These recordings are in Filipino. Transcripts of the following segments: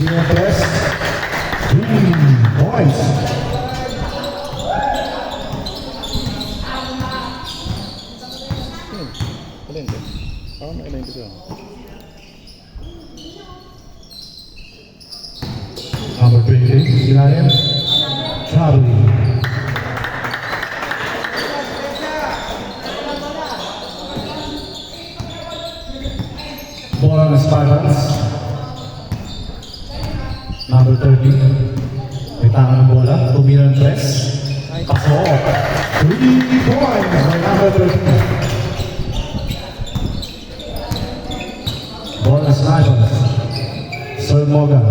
Press. 3 points. Alin din? Ako na alin din. Number 20, Ilalim. Charlie. Ball on the Spartans. Number 30. May tangan ng bola. Tumira ng press. Pasok. 3 points by number 30. Ball on the Spartans. Sir Morgan.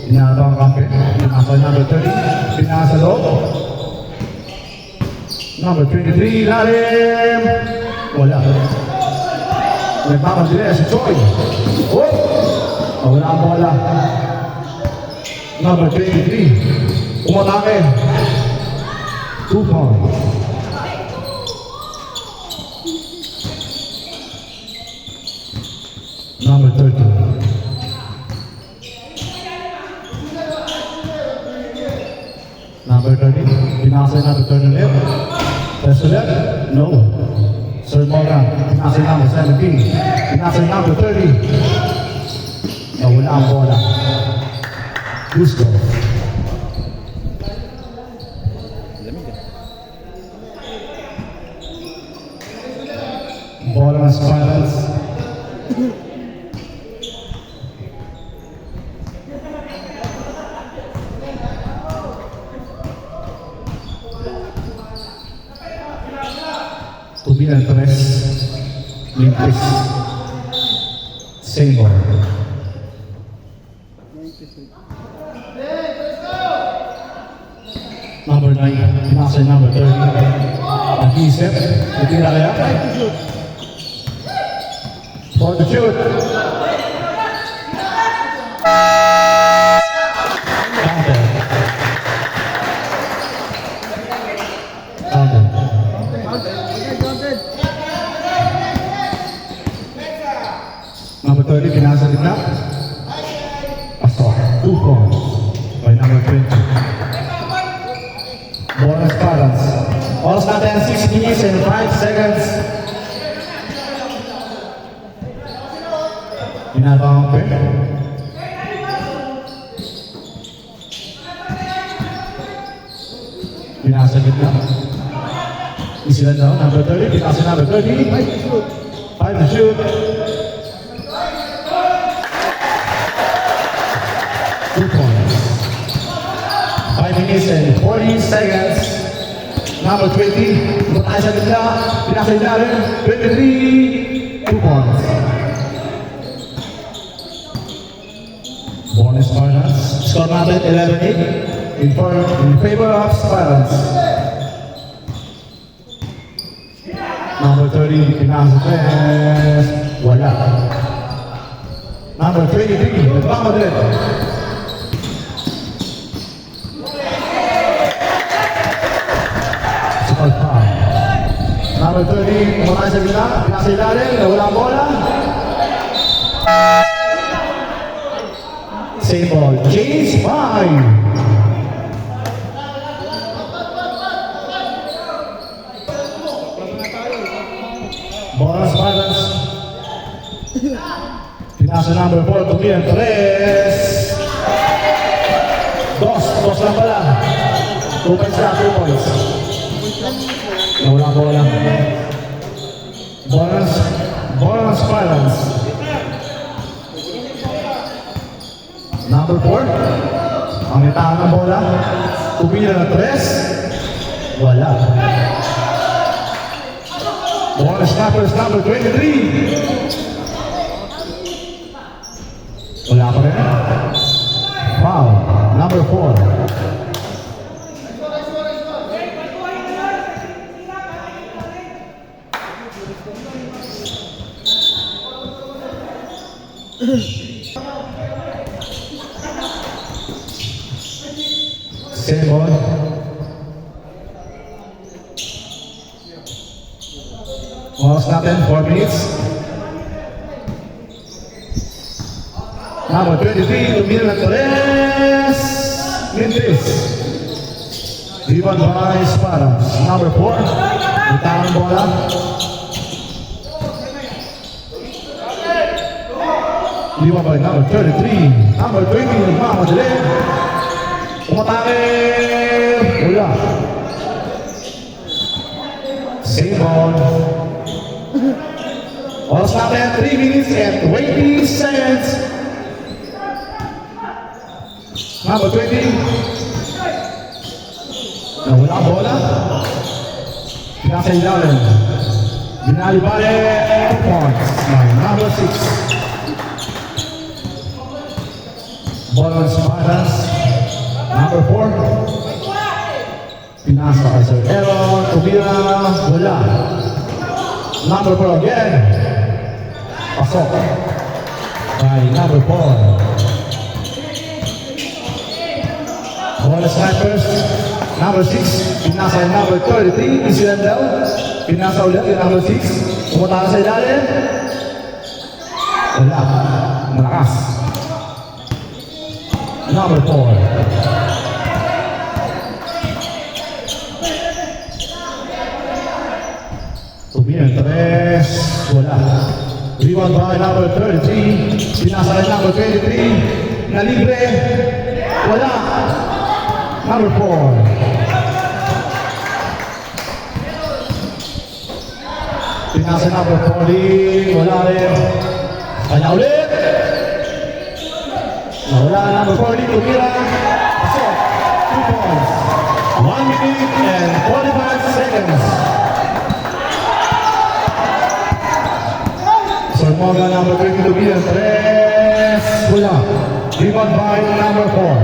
Pinaka ang kampe. Pinaka number 30. Pinaka sa loob. Number 23. Lalim. Wala. Nagmamadali si Choi. Oh! Wala ang bola. Number 23. Umatake. 2 points. Number 30. Number 30. Pinasa number 30 ulit. Press ulit. No. Sir Morgan. Pinasa number 17. Pinasa number 30. Nawala ang bola. Gusto. Bola ng Spartans. Tubilan press. Limpis. Same ball. Number 9, nasa number 30. Nag-iisip, natira kaya? For the shoot. Counter. Counter. Number 30, pinasa gitna. Pasok. 2 points by number 20. Bonus balance. Oras natin 6 minutes and 5 seconds. Ginagawa ko. Pinasa gitna. Isilan daw, number 30. Pinasa number 30. 5 to shoot. 2 points. 5 minutes and 40 seconds. Number 20. Mataas sa gitna. Pinasa ilalim. 23. 2 points. Bonus Spartans. Score natin 11-8 in favor of Spartans. Number 30. Pinasa press. Wala. Number 23. Nagpamadali. Number 30, umatay sa gitna, pinasa ilalim, nawala ang bola. Same ball, James 5. Bola Spartans. Pinasa number 4, Tumian 3. Dos lang pala. 2 points na, 2 points. Nawala ang bola. Bonus balance. Number 4. Ang itaan ng bola. Tumira na 3. Wala. Bonus snappers number 23. Wala pa rin. Foul. Number 4. Same ball. Oras natin, 4 minutes. Number 23, Tumira Torres. Mintis. Rebound by Espadas. Number 4, Itang bola. Rebound by number 33. Number 20, nagmamadali. Umatake. Wala. Same ball. Oras natin, 3 minutes and 20 seconds. Number 20. Nawala ang bola. Pinasa ilalim. Binalibale. 2 points. By number 6. Bola ng Spartans. Number 4. Pinasa kay Sir Aaron. Tumira. Wala. Number 4 again. Pasok. By number 4. Bola snipers. Number 6. Pinasa yung number 33. Incidental. Pinasa ulit yung number 6. Pumunta sa ilalim. Wala. Malakas. Number 4. Tumira 3. Wala. Rebound by number 33. Pinasa yung number 23. Nalibre. Wala. Number 4. Pinasa number 40. Wala rin. Kanya ulit. Nawala number 40. Tumira. Pasok. 2 points. 1 minute and 45 seconds. Sir Morgan number 20. Tumira. 3. Wala. Rebound by number 4.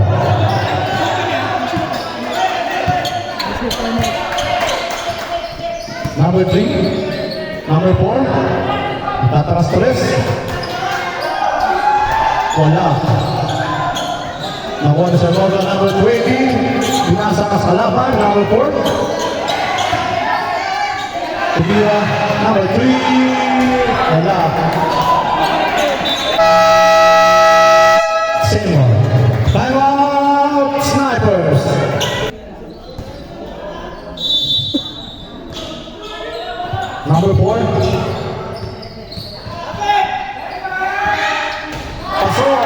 Number 3, number 4, tataras Torres. Wala. Nakuha na sa Roda, number 20, pinasa ka sa laban, number 4. Tumira, number 3, wala. Seymour. Time out, Snipers. Number 4. Pasok.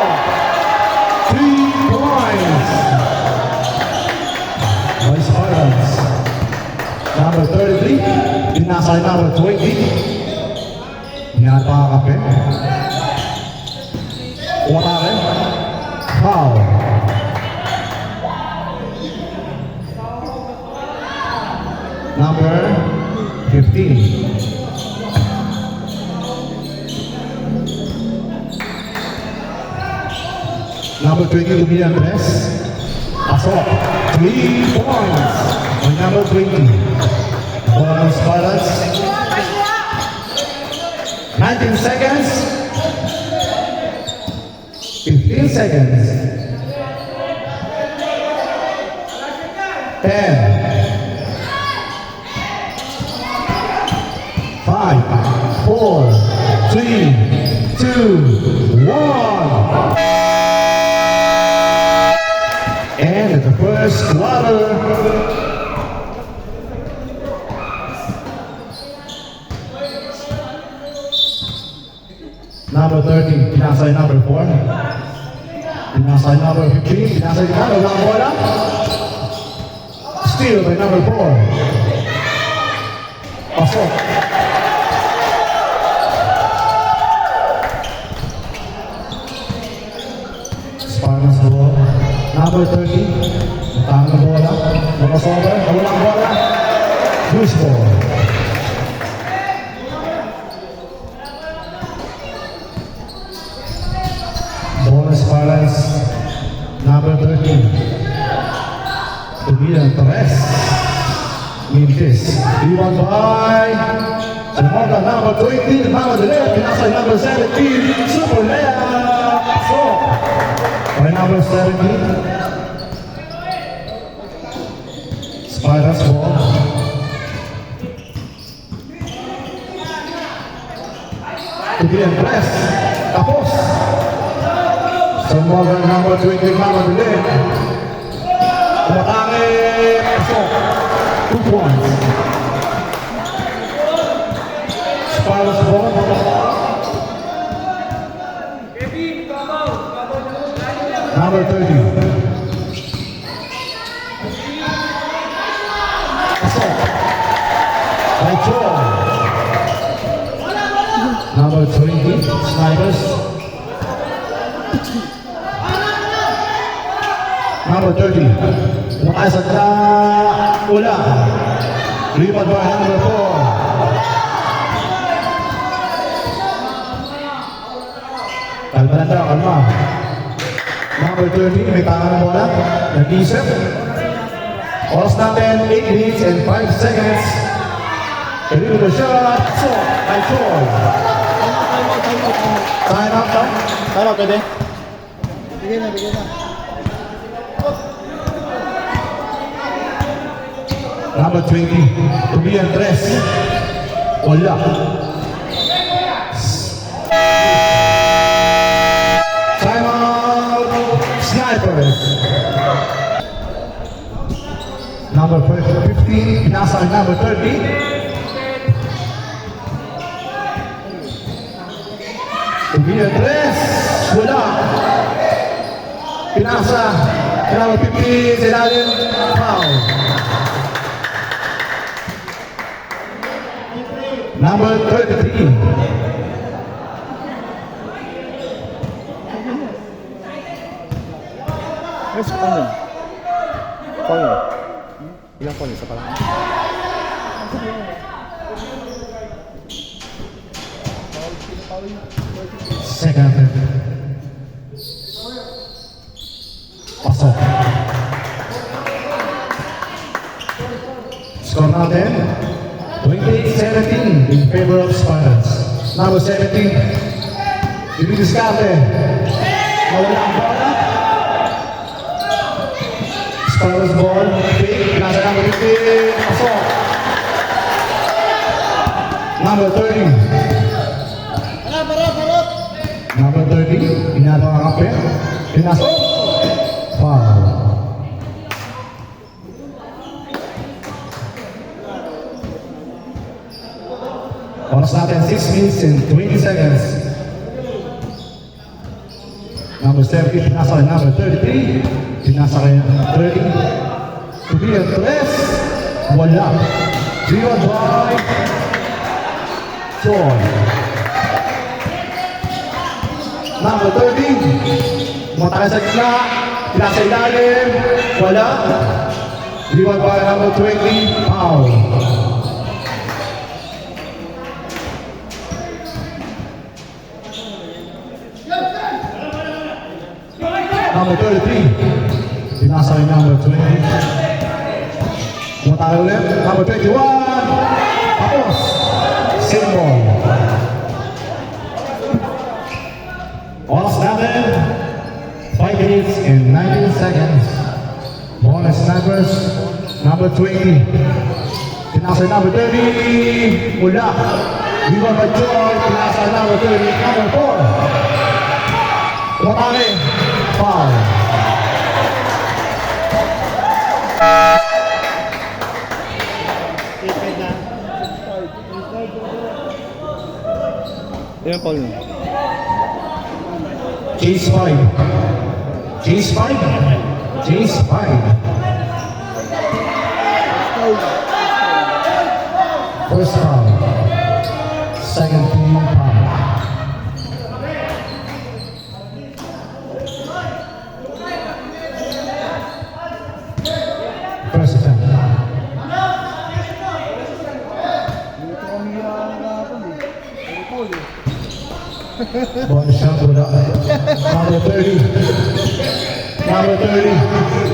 3 points. By Spartans. Number 33. Pinasa yung number 20. Ingat pa ang kape. Umatake. Foul. Number 15. Number 20, Lumian Tres. Pasok. 3 points. On number 20. Bonus Spartans. 19 seconds. 15 seconds. 10. 5, 4, 3, 2, 1. And the first quarter. Number 13, pinasa yung number 4. Pinasa yung number 15, pinasa yung number 1. Steal by number 4. Pasok. Spartans ball. Number 30. Tama ng bola. Nakasover. Nawalang bola. Loose ball. Bonus Spartans. Number 13. Tumira Torres. Mintis. Rebound by Morgan, number 20. Number 11. Pinasa number 17. Super layup. So, by number 17. Spartans ball. Tumira Torres. Tapos. Sir Morgan, number 20, Mamadilin. Umatake, pasok. 2 points. Sparrows ball. Number 30. Pasok. By Joe. Number 20, Snipers. Number 30. Umakasat na ula. Rebound by number 4. Kalma na daw, kalma. Number 30, may tangan ng bola. Nag-isip. Oras natin, 8 minutes and 5 seconds. Kalimu the shot. So, by Joe. Time up daw. Tara, pwede? Bigay na. Number 20, Julian Tres. Wala. Time out. Snipers. Number 15, pinasa ang number 30. Julian Tres. Wala. Pinasa. Number 15, Zidane. Foul. Number 33. Ay, sa kanya. Kanya. Ilang kanya sa parang? Second. Pasok. Score natin, 28-17 in favor of Spartans. Number 17, Ibidiskarte. Nawala ang bola. Spartans ball, big, nasa number 15, pasok. Number 30. Number 30, inato ang kape. Pinasok. Foul. Oras natin 6 minutes and 20 seconds. Number 70, pinasa kay number 33. Pinasa kay 30. To be a tres. Wala. Rebound by Joy. Number 30. Matake sa gitna. Pinasa ilalim. Wala. Rebound by number 20. Foul. Number 33. Pinasa kay number 20. Matake ulit. Number 21. Tapos. Same ball. Oras natin, 5 minutes and 19 seconds. Bonus Snipers, number 20. Pinasa number 30. Mula. Rebound by Joy. Pinasa number 30. Number 4. Matake. Foul. Ilang foul niya? Chase 5. Chase 5. Chase 5. First foul. Second team foul. First attempt. Bonus shot wala. Number 30. Number 30.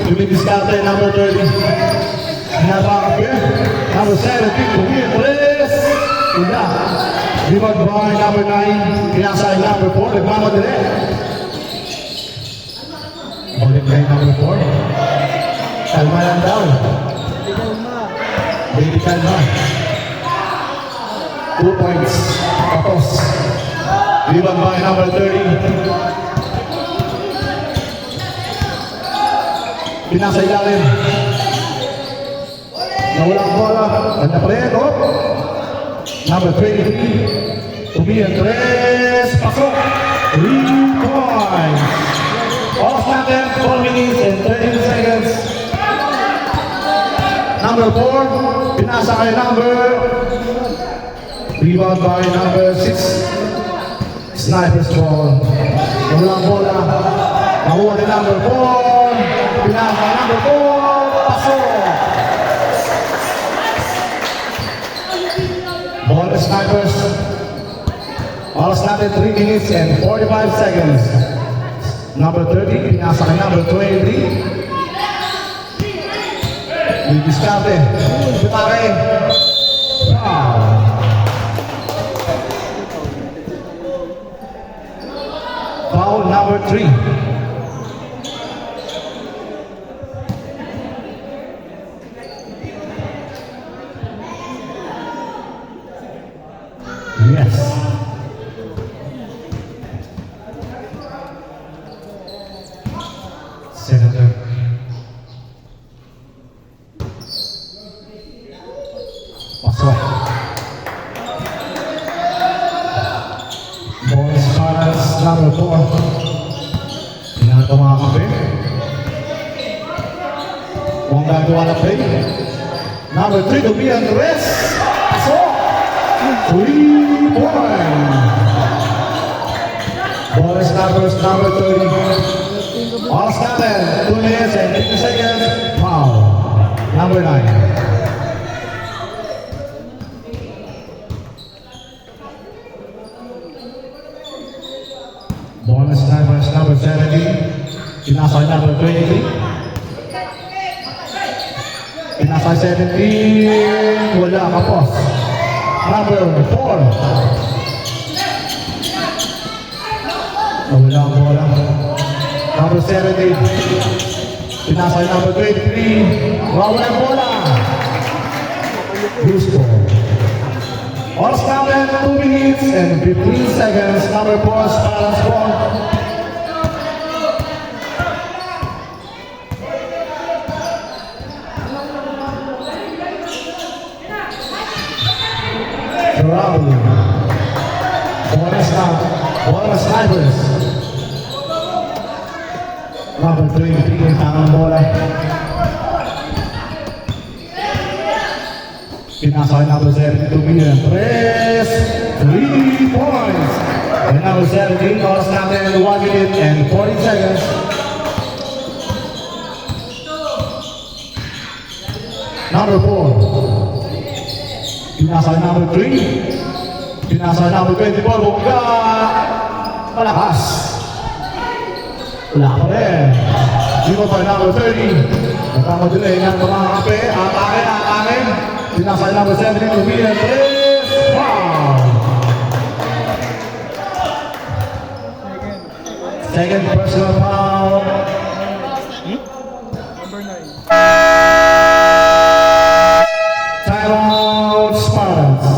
Dumidiskarte, number 30. Hinabakap yun. Number 17. Tumitres. Wala. Rebound by number 9. Pinasa ay number 4. Nagmamadali. Balik kay number 4. Kalma lang daw. Baby kalma. 2 points. Tapos. Rebound by number 30. Pinasa ilalim. Nawala ang bola. Ganda pa rin, oh. Number 23. Tumiyan, tres. Pasok. 3 points. Off natin, 4 minutes and 13 seconds. Number 4. Pinasa kay number. Rebound by number 6. Sniper's ball. Nawala ang bola. Nakuha ni number 4. Pinasa kay number 4. Pasok. Ball is Snipers. Oras natin 3 minutes and 45 seconds. Number 30, pinasa kay number 23. Didiskarte. Putake. Foul. Foul number 3. Yes. Senator. Pasok. Boys Paras number 4. Pinaka mga kape. Huwag gagawa na play. Number 3 to be Andres. Pasok. 3 points. Boris Numbers number 30. All started. 2 minutes and 50 seconds. Foul. Number 9. Boris Numbers number 70. Pinasa number 23. Pinasa 17. Wala ka po. Number 4. Nawala ang bola. Number 70. Pinasa number 23. Wala ang bola. Gusto. Oras natin 2 minutes and 15 seconds. Number 4, balance ball. Raul. Bonus Snipers. Number 3, ang tangang bola. Pinasa kay number 72 million. 3 points. And number 17, oras natin 1 minute and 40 seconds. Number 4. Pinasa kay number 3. Pinasa kay number 24. Bongga. Malakas. Wala pa rin. Dito pa number 30. Nagkamadelay ng mga kape. Atake. Pinasa kay number 72 million. 3. Wow. Second personal foul. Number 9. Timeout Spartans.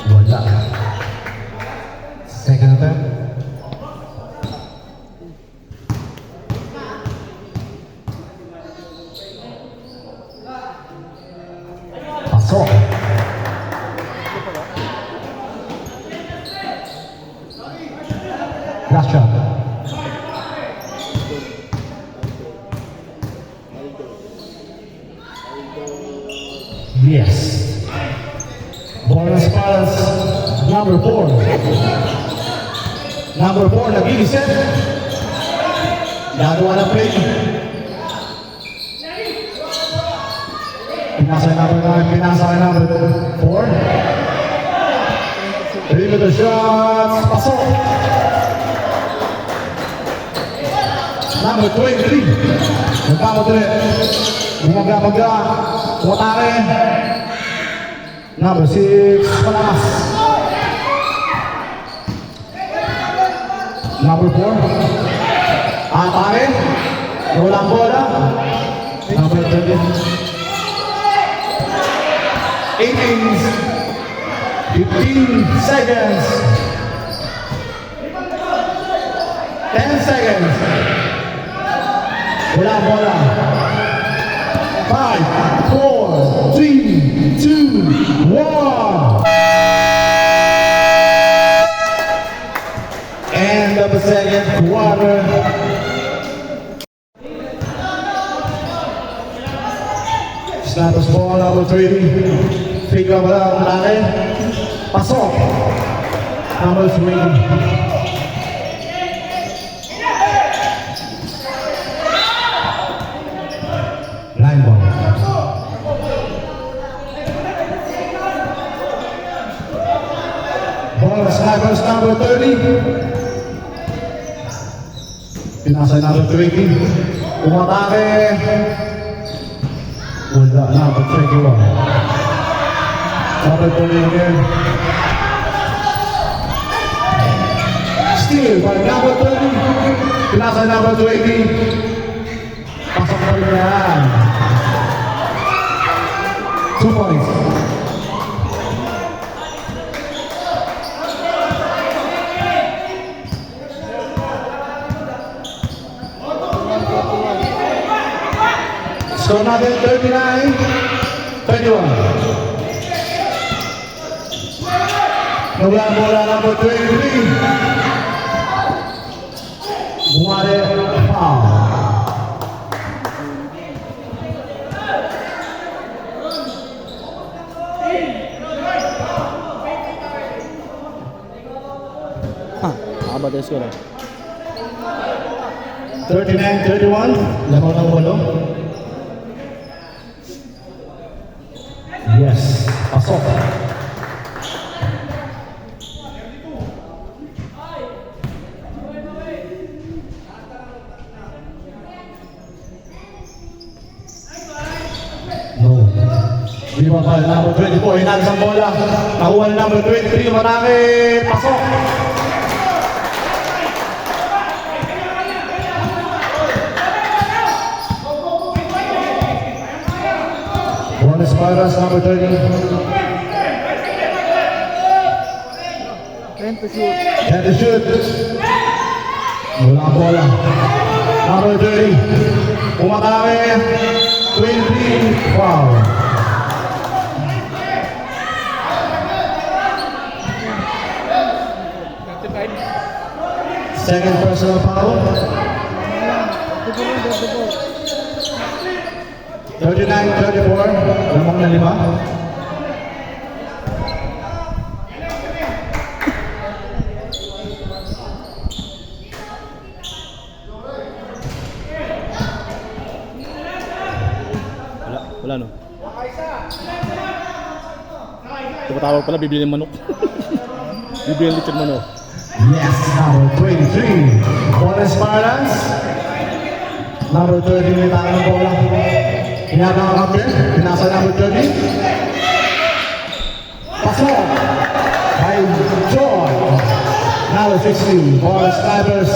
Wala. Second attempt. Pasok. Last shot. Yes. Bonus pass number 4. Number 4 nag-iisip. Gagawa ng play. Pinasa number 9, pinasa number 4. Perimeter shots. Pasok. Number 23. Nagkamadali. Umaga. Watake. Number 6. Malakas. Number 4. Atake. Walang bola. Number 13. 18. 15 seconds. 10 seconds. Wala ang bola. 5, 4, 3, 2, 1. End of the second quarter. Snappers ball number 30. Figure wala ang malaki. Pasok. Number 3. Line ball. Ball snappers number 30. Pinasa number 20. Umatake. Wala number 21. Number 30 again. Steal by number 30. Pinasa number 20. Pasok pa rin yan. 2 points. Score natin 39-31. Nawala ang bola number 23. Bumari, foul. Haba tayo score. 39-31. Laro ng walo. Yes, pasok. No. Lima pa, number 24, hinalis ang bola. Nakuha ng number 23, marami. Pasok. Bonus Paras, number 30. 10 to shoot. 10 to shoot. Wala ang bola. Number 30. Umatake. 20. Foul. Second personal foul. 39-34. Lamang na 5. Wala no. Tumatawag pala, bibili ng manok. Bibili ng lechon manok. Yes, number 23. Bonus Paras. Number 30, may tangan ng bola. Hinabang ang kapit. Pinasa number 30. Pasok. By Joy. Number 16. Bonus Snappers.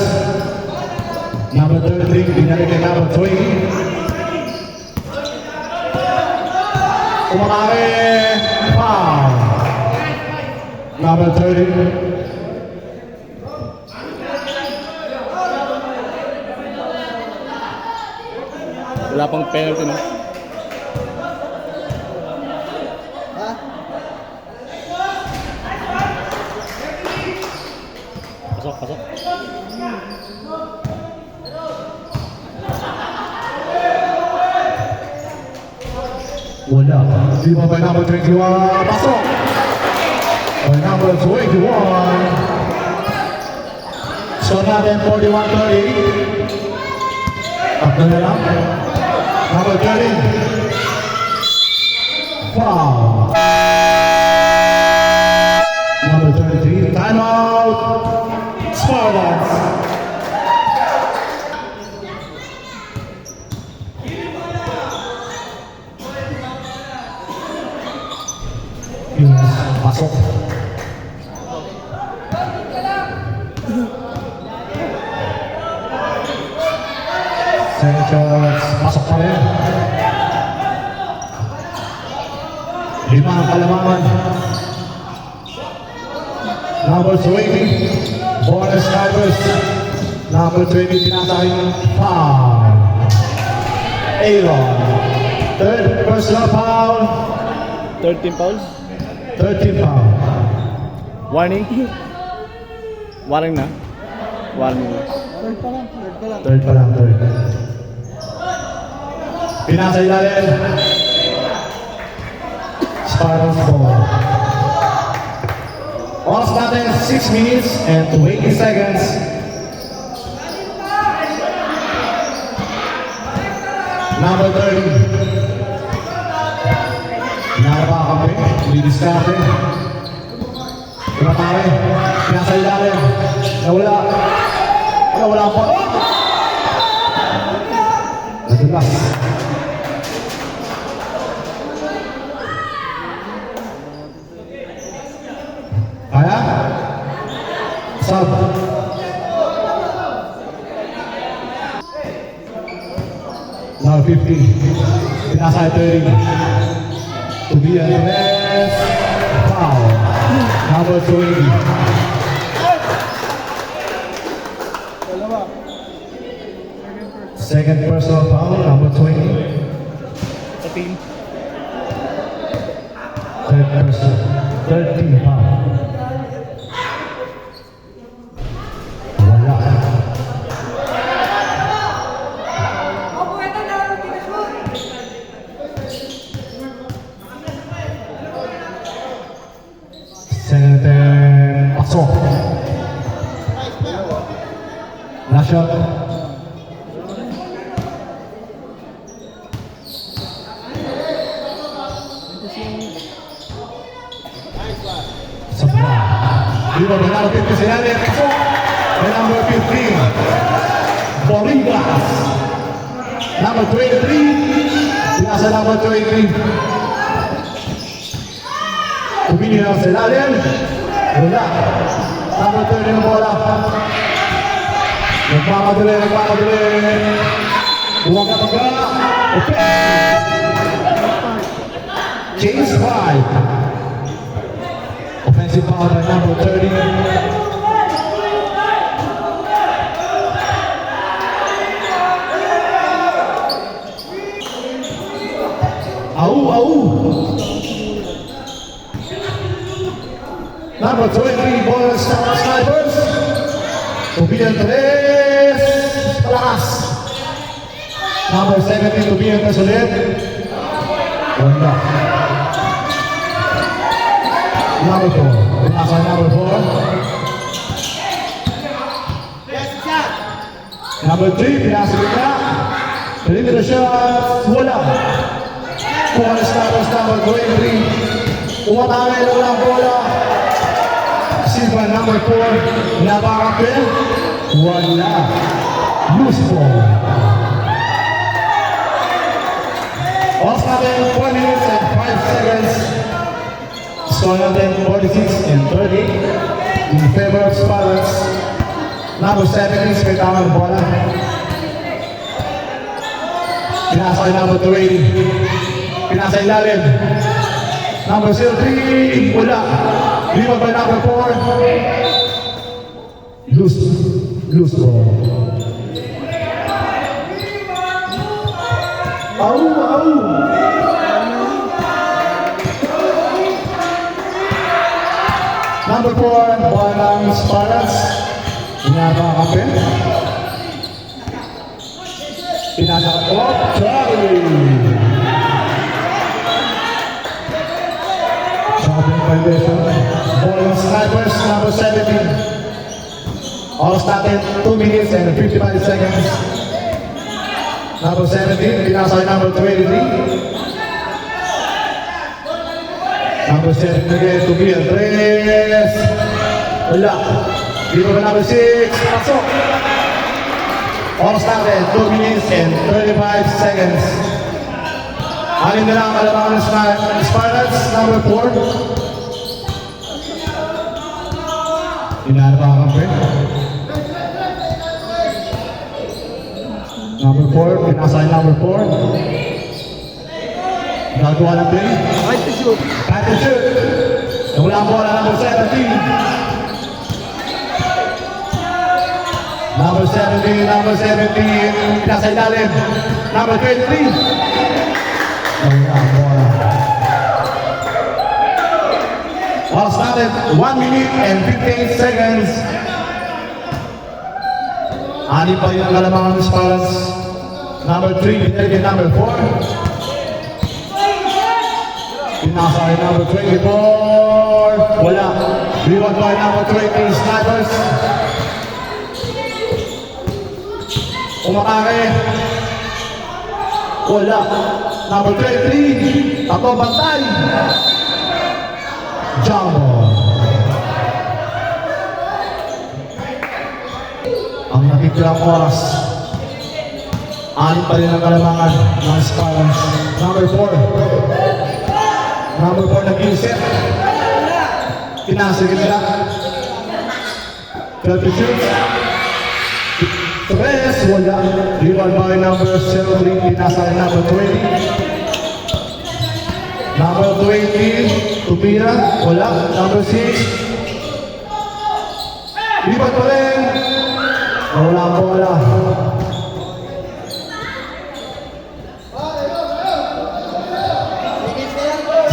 Number 33. Binalik kay number 20. Umatake. Foul. Number 30. Wala pang penalty no. Pasok. Wala. Di ba by number 21? Pasok! By number 21. So natin 41-30. Tatlo na lang. Number 30. Foul. Number 33. Timeout. Spartans. Pasok. Sanchez, pasok pa rin. 5 ang kalamangan. Number 20, bonus snipers. Number 20, pinasay foul. Aaron. Third personal foul. 13 fouls. 13 foul. Warning. Warning na. Warning na. Third pa lang, third. Pinasa ilalim. Spartans ball. Oras natin 6 minutes and 20 seconds. Number 30. Nakapakakampi. Lidiskarte. Pinatake. Pinasa ilalim. Nawala. Nawala po. Nadulas. Kaya? Sub. Number 50. Pinasa 30. To be a rest. Foul. Number 20. Second personal foul, number 20. Sa team. Third person, 13 foul. Wala. Second, pasok. Last shot. Vivo de number 50 se da de pasó. The number 15. Boringas. Number 23. Pinasa number 23. Tumingin ang selalim. Wala. Number 30 ng bola. Nagmamadali. Huwag ka pagka. Okay. Chase 5. Offensive foul by number 30. Au. Number 20, bonus snipers. Tubian 3. Palakas. Number 17, Tubian ulit. Wala. Number 4. Pinasa number 4. Number 3. Pinasa kita. Perimeter the shot. Wala. Bonus snipers number 23. Umatangay lang ang bola. Silva number 4. Napakapin. Wala. Loose ball. Off natin 1 minute and 5 seconds. Score natin 46 and 30 in favor of Spartans. Number 17, spetama ng bola. Pinasa kay number 20. Pinasa ilalim. Number 03, wala. Lima by number 4. Loose ball. Au. Number 4, bola ng Spartans. Pinapakakampi. Pinasa ka po. Charlie. Shopping violation. Bola ng snipers, number 17. All started 2 minutes and 55 seconds. Number 17, pinasa kay number 23. Number 7 again, to be a 3. Wala. Dito ka number 6. Pasok. All started 2 minutes and 35 seconds. Alin na lang kalabangan ng Spartans, number 4. Inaarap ang kampi. Number 4, pinasa number 4. Nagawa ng play. Right to shoot. Right to shoot. Nawala ang bola number 17. Number 17, nasa ilalim. Number 23. Nawala ang bola. Well started, 1 minute and 58 seconds. Ani pa yung kalamangan ng Spartans. Number 3, pinagin number 4. Pinasa ay number 24. Wala. Reward by number 20, Snipers. Umakake. Wala. Number 23. Tato bantay. Jumbo. Ang nakikilang oras. Anin pa rin ang kalamangan ng Spartans. Number 4. Number 4 nag-iisip. Pinasa nila. 32. Tres, wala. Reward by number 7, pinasa rin number 20. Number 20, tumira, wala. Number 6. Reward pa rin. Wala ang bola.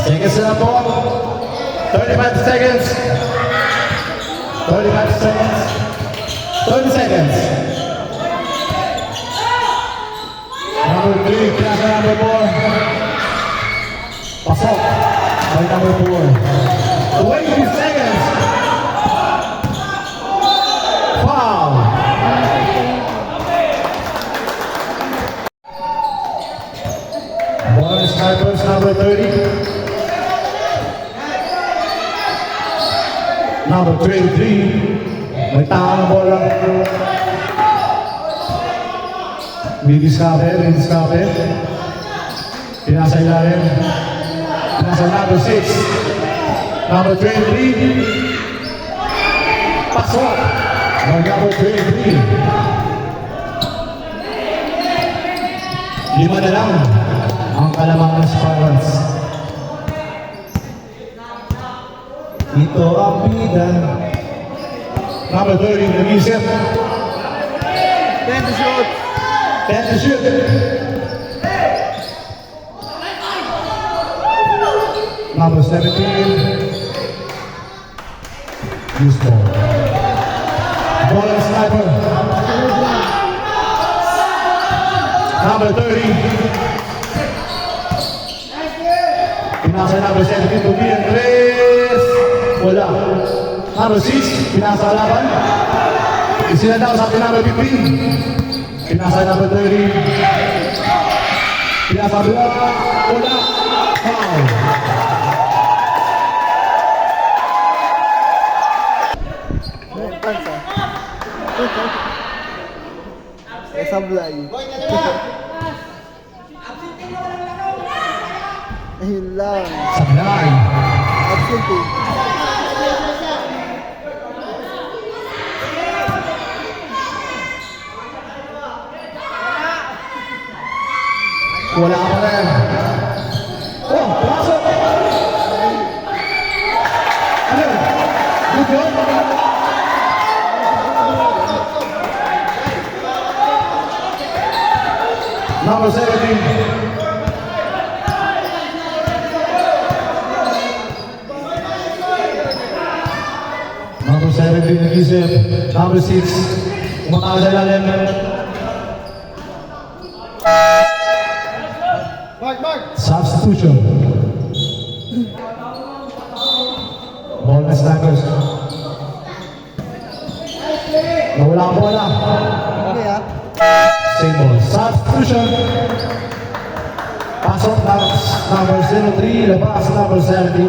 Seconds na po. 35 seconds. 35 seconds. 30 seconds. Number 3, pinasa number 4. Pasok. By number 4. 20 seconds. Foul. Ball Snipers number 30. Number 23. May takang bola. Midiskape. Pinasa ilalim. Pinasa number 6. Number 23. Pasok. By number 23. 5 na lang ang kalamangan ng Spartans. Ito ang bida. Number 30, nag-isip. 10 to shoot. 10 to shoot. Number 17. Use ball. Ball and Sniper. Number 30. Pinasa number 17 to be and Tres. Wala. Number 6. Pinasa laban. Isinadaw sa ating number 15. Pinasa number 30. Pinasa bola. Wala. Foul. Pansa. Sablay. Ayun lang. Sablay. Absent eh. Wala ka rin. Oh, pumasok. Ano? Good job. Number 17. Number 17 nag-isip. Number 6. Umakaw sa ilalim. Substitution. Ball na Snipers. Nawala ang bola. Okay ah. Same ball. Substitution. Pasok na number 03. Labas number 17.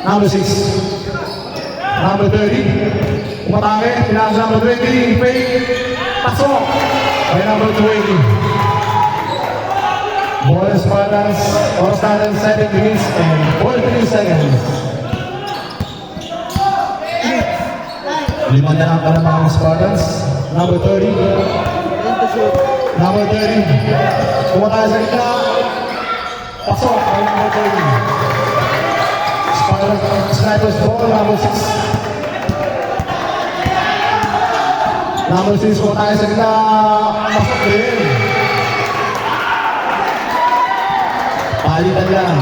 Number 6. Number 30. Umatake. Pinasa number 20. Fake. Pasok. By number 20. Ball Spartans. Oras natin 7 minutes and 43 seconds. 5 na lang para mga Spartans. Number 30. 10 to shoot. Number 30. Umatake sa gitna. Pasok. By number 30. Spartans Snipers ball, number 6. Number 6 po tayo sa gina. Pasok din. Palitan lang.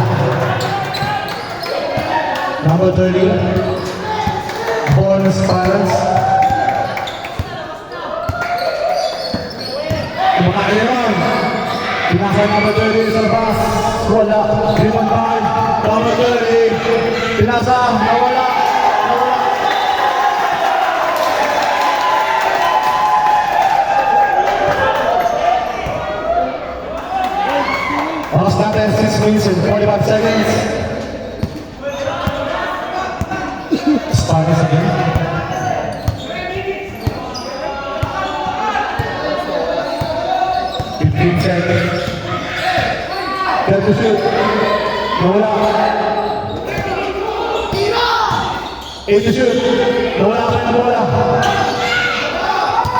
Number 30. Bonus Spirals. Kumakain naman. Pinasa number 30 sa labas. Wala. 3-1-5. Number 30. Pinasa. Nawala. Oras natin 6 minutes and 45 seconds. Starting again. Seconds. Get to shoot. Nawala. 8 to shoot. Nawala ka na bola.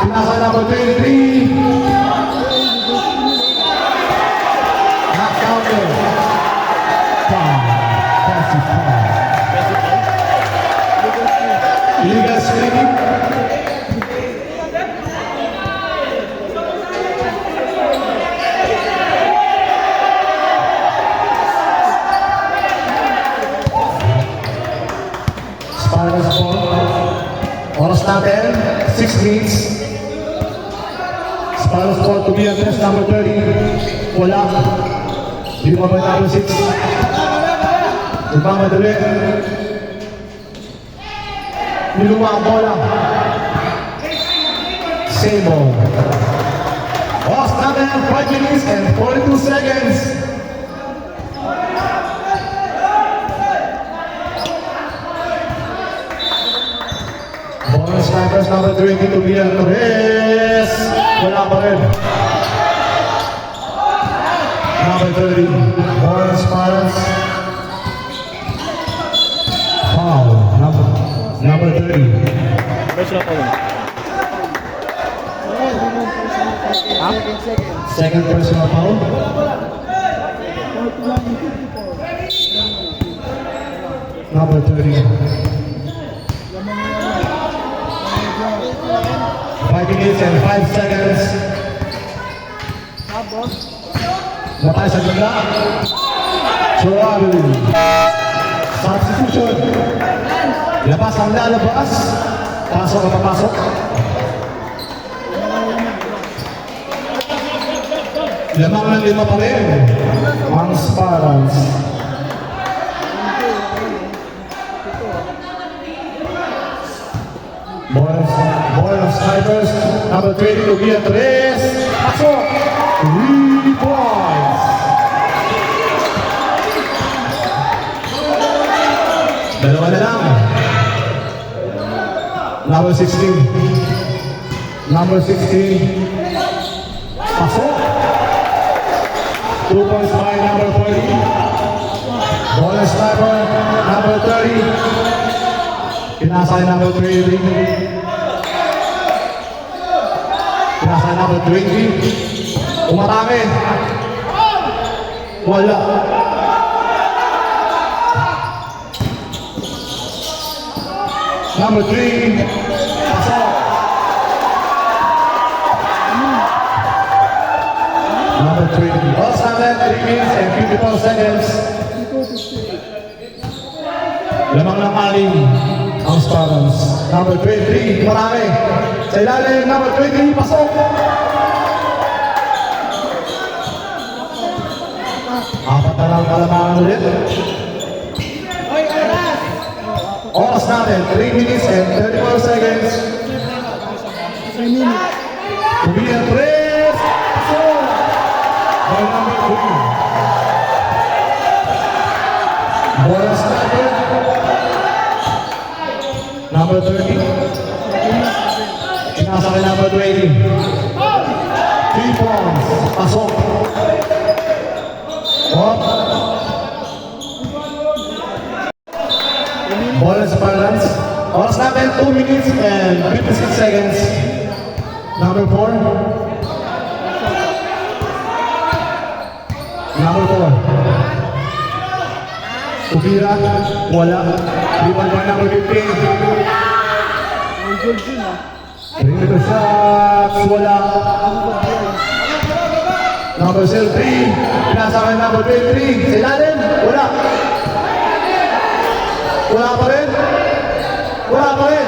Pinasa number 23. Not counted. Foul. Passive foul. Illegal screening. Oras natin, 6 minutes. Spirals ball to be on test number 30. Wala. Hindi mo ba number 6? Ibang madali. Niluwa ang bola. Same ball. Oras natin, 5 minutes and 42 seconds. Snipers number 20 to be on Torres. Wala pa rin. Number 30. Bonus Spirals. Foul. Number 30. Personal foul. Second personal foul. Number 30. 5 minutes and 5 seconds. Napay sa ganda. Chorabili. Substitution. Labas ang lalabas. Pasok at papasok. Lamang ng 5 pa rin. Ang Spirals. Bonus Snipers, number 20 to be at 3. Pasok! 3 points! Dalawa na lang. Number 16. Number 16. Pasok! 2 points by number 40. Bonus Sniper, number 30. Pinasay number 30. Pinasay number 20. Umatake. Wala. Number 3. Pasok. Number 20. All seven, 3 minutes and 54 seconds. Lamang ng aling ang Spirals. Number 23, marami. Sa ilalim, number 23, pasok. Apat na lang kalamangan ulit. Oras natin, 3 minutes and 34 seconds. Kubihan, press. Pasok. By number 3. Bonus natin. Number 30. Pinasa kay number 20. 3 points. Pasok. Up. Bonus balance. Oras natin 2 minutes and 56 seconds. Number 4. Number 4. Kubira, wala. Rebound by number 15. Ang gold yun ah. Ring the shots, wala. Number 3, pinasa kay number 23. Sa ilalim, wala. Wala pa rin. Wala pa rin.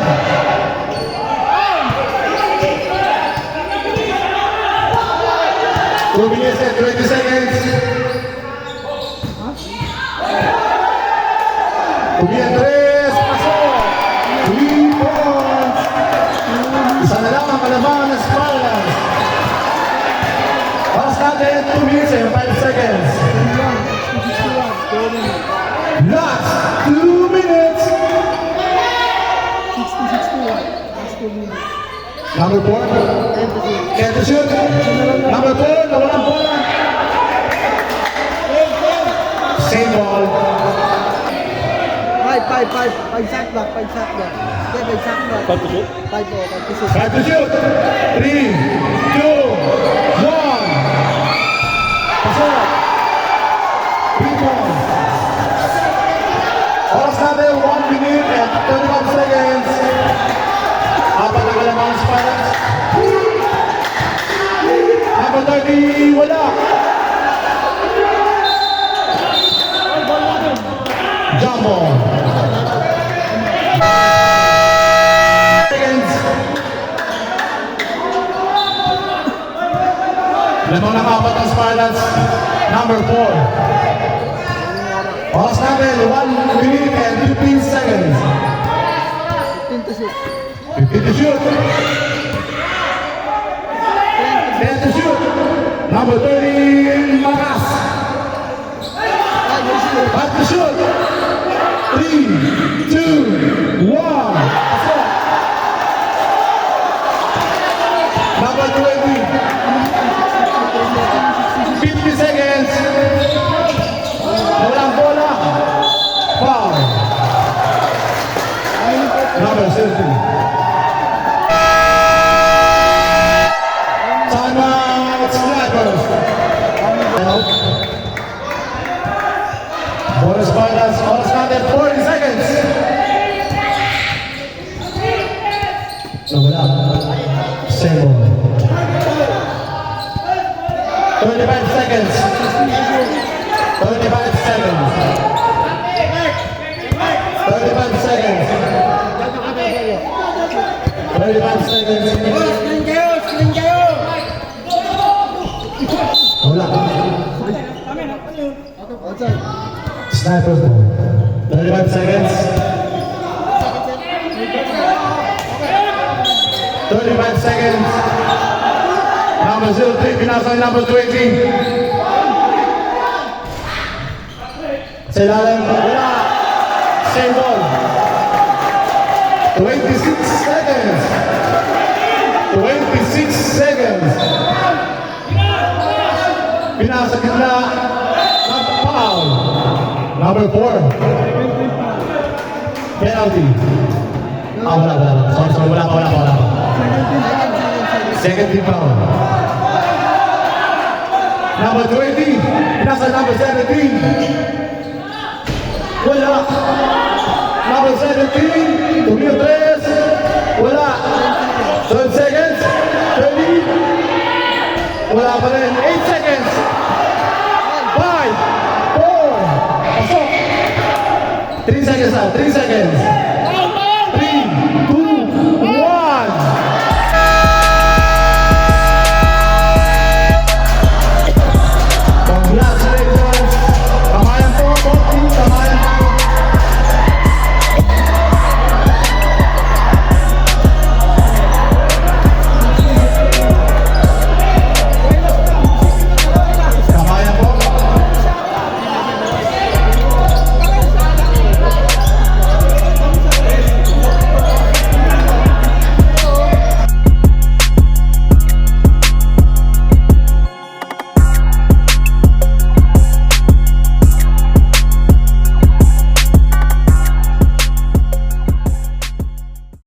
Two minutes and 20 seconds. Kubian tres, pasok. 3 points. Isa na lang ang kalabangan ng Spartans. Oras natin, 2 minutes and 5 seconds. Last 2 minutes. 60-61. Number 4, can't shoot. Number 4, nawalang bola. Same ball. 5 shot block. Yeah, 5 shot block. 5 to shoot? 5 to shoot. 5 to shoot. 3, 2, 1. Pasok. 3 points. Oras natin, 1 minute and 35 seconds. Apat na kalamangan sa Spartans. Number 30, wala. Jump ball. Seconds. Lamang ng apat ng Spartans. Number 4. Oras natin, 1 minute and 15 seconds. 15 to shoot. 15 to shoot. 10 to shoot. Number 30, Maras. 5 to shoot. 3, 2, 1. Pasok. Number 20. 50 seconds. Walang bola. Foul. Number 17. Timeout, Snipers. Bonus Spartans, oras natin, 40 seconds. Wala. Same ball. 35 seconds. 35 seconds. 35 seconds. 35 seconds. Screen kayo! Wala. Outside. Snipers ball. 35 seconds. 35 seconds. Number 03, pinasa number 20. Sa ilalim, wala. Same ball. 26 seconds. 26 seconds. Pinasa gitna. Foul. Number 4. Penalty. Wala. Sorry, wala pa. Second team foul. Number 20. Pinasa number 17. Wala. Number 17. Tumio 3. Wala. 12 seconds. 30. Wala pa rin. 8 seconds. 5, 4. Pasok. 3 seconds na. 3 seconds. 3,